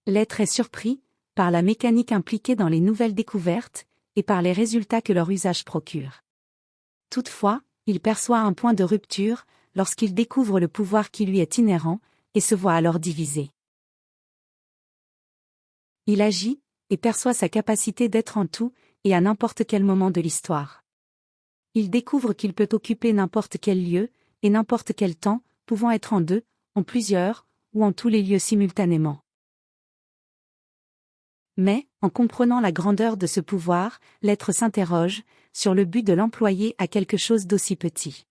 L'être est surpris par la mécanique impliquée dans les nouvelles découvertes et par les résultats que leur usage procure. Toutefois, il perçoit un point de rupture lorsqu'il découvre le pouvoir qui lui est inhérent et se voit alors divisé. Il agit et perçoit sa capacité d'être en tout et à n'importe quel moment de l'histoire. Il découvre qu'il peut occuper n'importe quel lieu et n'importe quel temps, pouvant être en deux, en plusieurs, ou en tous les lieux simultanément. Mais, en comprenant la grandeur de ce pouvoir, l'être s'interroge sur le but de l'employer à quelque chose d'aussi petit.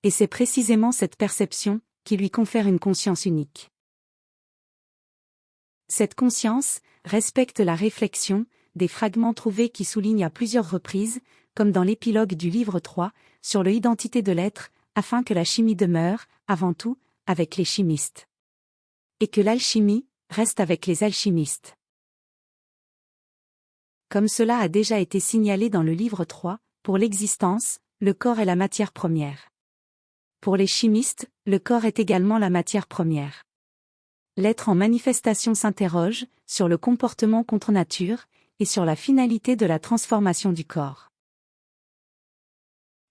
Et c'est précisément cette perception qui lui confère une conscience unique. Cette conscience respecte la réflexion des fragments trouvés qui soulignent à plusieurs reprises, comme dans l'épilogue du livre 3, sur l'identité de l'être, afin que la chimie demeure, avant tout, avec les chimistes. Et que l'alchimie reste avec les alchimistes. Comme cela a déjà été signalé dans le livre 3, pour l'existence, le corps est la matière première. Pour les chimistes, le corps est également la matière première. L'être en manifestation s'interroge sur le comportement contre nature et sur la finalité de la transformation du corps.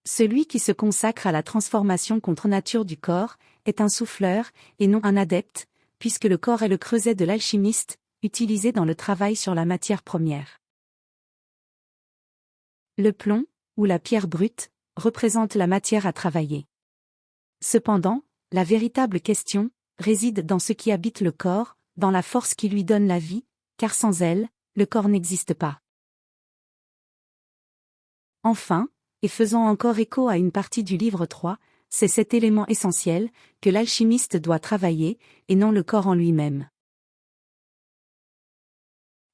Celui qui se consacre à la transformation contre nature du corps est un souffleur et non un adepte, puisque le corps est le creuset de l'alchimiste, utilisé dans le travail sur la matière première. Le plomb, ou la pierre brute, représente la matière à travailler. Cependant, la véritable question réside dans ce qui habite le corps, dans la force qui lui donne la vie, car sans elle, le corps n'existe pas. Enfin, et faisant encore écho à une partie du livre 3, c'est cet élément essentiel que l'alchimiste doit travailler, et non le corps en lui-même.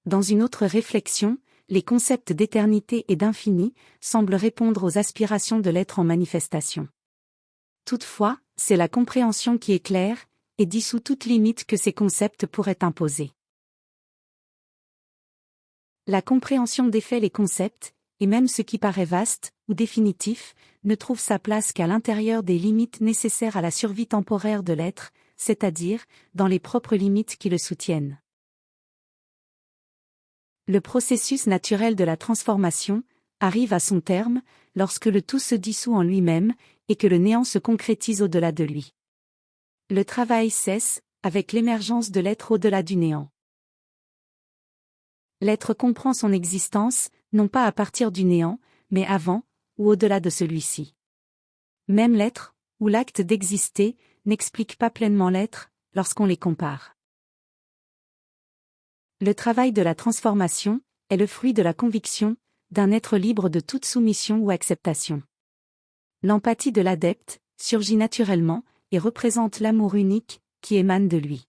Dans une autre réflexion, les concepts d'éternité et d'infini semblent répondre aux aspirations de l'être en manifestation. Toutefois, c'est la compréhension qui éclaire et dissout toute limite que ces concepts pourraient imposer. La compréhension défait les concepts, et même ce qui paraît vaste ou définitif, ne trouve sa place qu'à l'intérieur des limites nécessaires à la survie temporaire de l'être, c'est-à-dire dans les propres limites qui le soutiennent. Le processus naturel de la transformation arrive à son terme lorsque le tout se dissout en lui-même et que le néant se concrétise au-delà de lui. Le travail cesse avec l'émergence de l'être au-delà du néant. L'être comprend son existence, non pas à partir du néant, mais avant, ou au-delà de celui-ci. Même l'être, ou l'acte d'exister, n'explique pas pleinement l'être, lorsqu'on les compare. Le travail de la transformation est le fruit de la conviction d'un être libre de toute soumission ou acceptation. L'empathie de l'adepte surgit naturellement et représente l'amour unique qui émane de lui.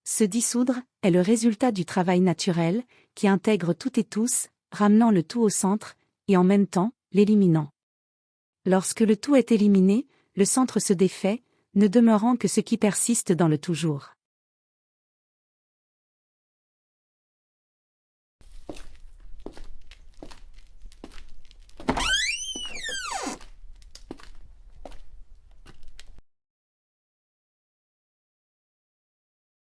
Se dissoudre est le résultat du travail naturel qui intègre tout et tous, ramenant le tout au centre et en même temps l'éliminant. Lorsque le tout est éliminé, le centre se défait, ne demeurant que ce qui persiste dans le toujours.